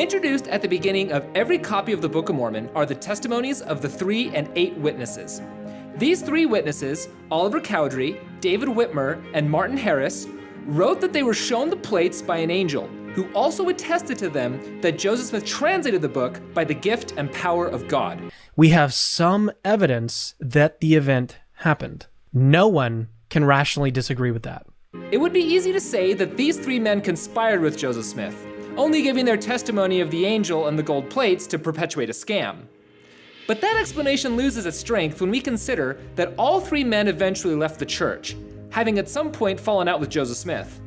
Introduced at the beginning of every copy of the Book of Mormon are the testimonies of the 3 and 8 witnesses. These 3 witnesses, Oliver Cowdery, David Whitmer, and Martin Harris, wrote that they were shown the plates by an angel, who also attested to them that Joseph Smith translated the book by the gift and power of God. We have some evidence that the event happened. No one can rationally disagree with that. It would be easy to say that these 3 men conspired with Joseph Smith, only giving their testimony of the angel and the gold plates to perpetuate a scam. But that explanation loses its strength when we consider that all 3 men eventually left the church, having at some point fallen out with Joseph Smith.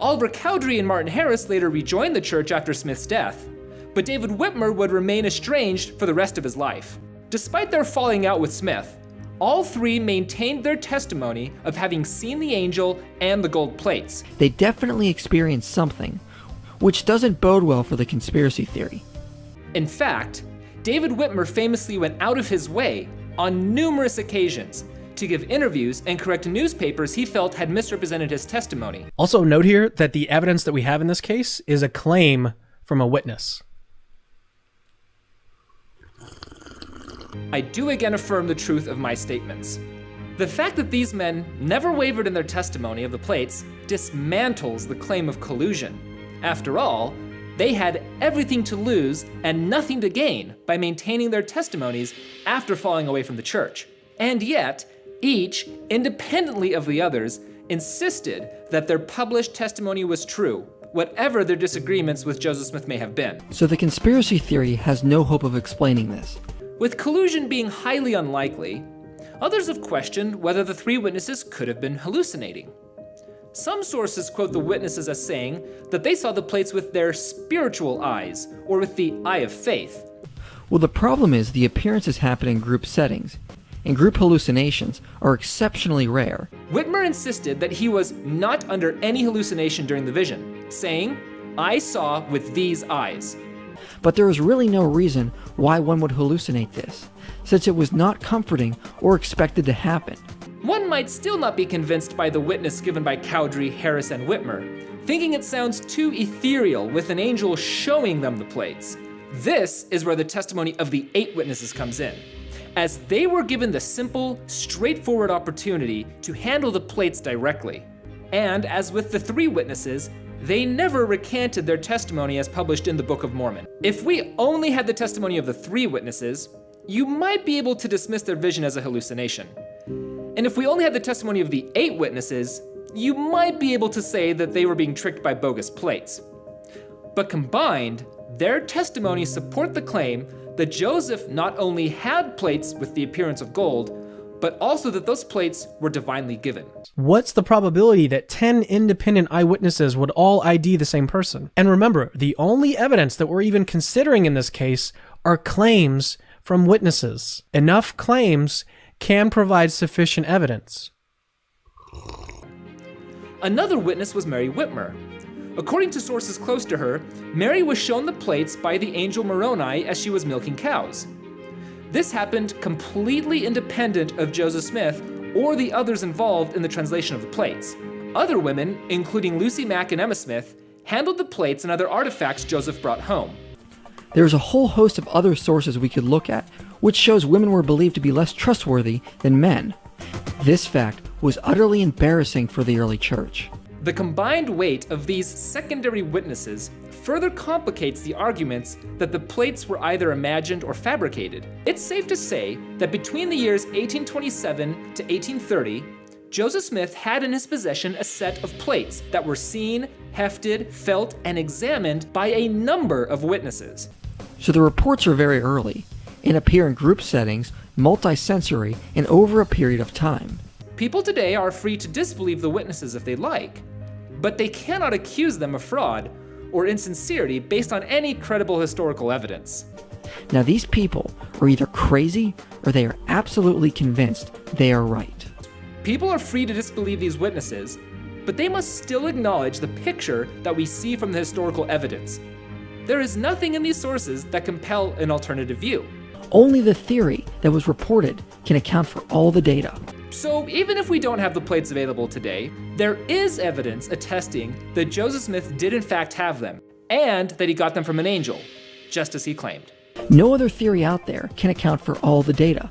Oliver Cowdery and Martin Harris later rejoined the church after Smith's death, but David Whitmer would remain estranged for the rest of his life. Despite their falling out with Smith, all 3 maintained their testimony of having seen the angel and the gold plates. They definitely experienced something, which doesn't bode well for the conspiracy theory. In fact, David Whitmer famously went out of his way on numerous occasions to give interviews and correct newspapers he felt had misrepresented his testimony. Also note here that the evidence that we have in this case is a claim from a witness. I do again affirm the truth of my statements. The fact that these men never wavered in their testimony of the plates dismantles the claim of collusion. After all, they had everything to lose and nothing to gain by maintaining their testimonies after falling away from the church. And yet, each, independently of the others, insisted that their published testimony was true, whatever their disagreements with Joseph Smith may have been. So the conspiracy theory has no hope of explaining this. With collusion being highly unlikely, others have questioned whether the 3 witnesses could have been hallucinating. Some sources quote the witnesses as saying that they saw the plates with their spiritual eyes, or with the eye of faith. Well, the problem is the appearances happen in group settings, and group hallucinations are exceptionally rare. Whitmer insisted that he was not under any hallucination during the vision, saying, "I saw with these eyes." But there is really no reason why one would hallucinate this, since it was not comforting or expected to happen. One might still not be convinced by the witness given by Cowdery, Harris, and Whitmer, thinking it sounds too ethereal with an angel showing them the plates. This is where the testimony of the 8 witnesses comes in, as they were given the simple, straightforward opportunity to handle the plates directly. And as with the 3 witnesses, they never recanted their testimony as published in the Book of Mormon. If we only had the testimony of the 3 witnesses, you might be able to dismiss their vision as a hallucination. And if we only had the testimony of the 8 witnesses, you might be able to say that they were being tricked by bogus plates. But combined, their testimonies support the claim that Joseph not only had plates with the appearance of gold, but also that those plates were divinely given. What's the probability that 10 independent eyewitnesses would all ID the same person? And remember, the only evidence that we're even considering in this case are claims from witnesses. Enough claims can provide sufficient evidence. Another witness was Mary Whitmer. According to sources close to her, Mary was shown the plates by the angel Moroni as she was milking cows. This happened completely independent of Joseph Smith or the others involved in the translation of the plates. Other women, including Lucy Mack and Emma Smith, handled the plates and other artifacts Joseph brought home. There's a whole host of other sources we could look at, which shows women were believed to be less trustworthy than men. This fact was utterly embarrassing for the early church. The combined weight of these secondary witnesses further complicates the arguments that the plates were either imagined or fabricated. It's safe to say that between the years 1827 to 1830, Joseph Smith had in his possession a set of plates that were seen, hefted, felt, and examined by a number of witnesses. So the reports are very early and appear in group settings, multi-sensory, and over a period of time. People today are free to disbelieve the witnesses if they like, but they cannot accuse them of fraud or insincerity based on any credible historical evidence. Now these people are either crazy or they are absolutely convinced they are right. People are free to disbelieve these witnesses, but they must still acknowledge the picture that we see from the historical evidence. There is nothing in these sources that compel an alternative view. Only the theory that was reported can account for all the data. So even if we don't have the plates available today, there is evidence attesting that Joseph Smith did in fact have them. and that he got them from an angel, just as he claimed. No other theory out there can account for all the data.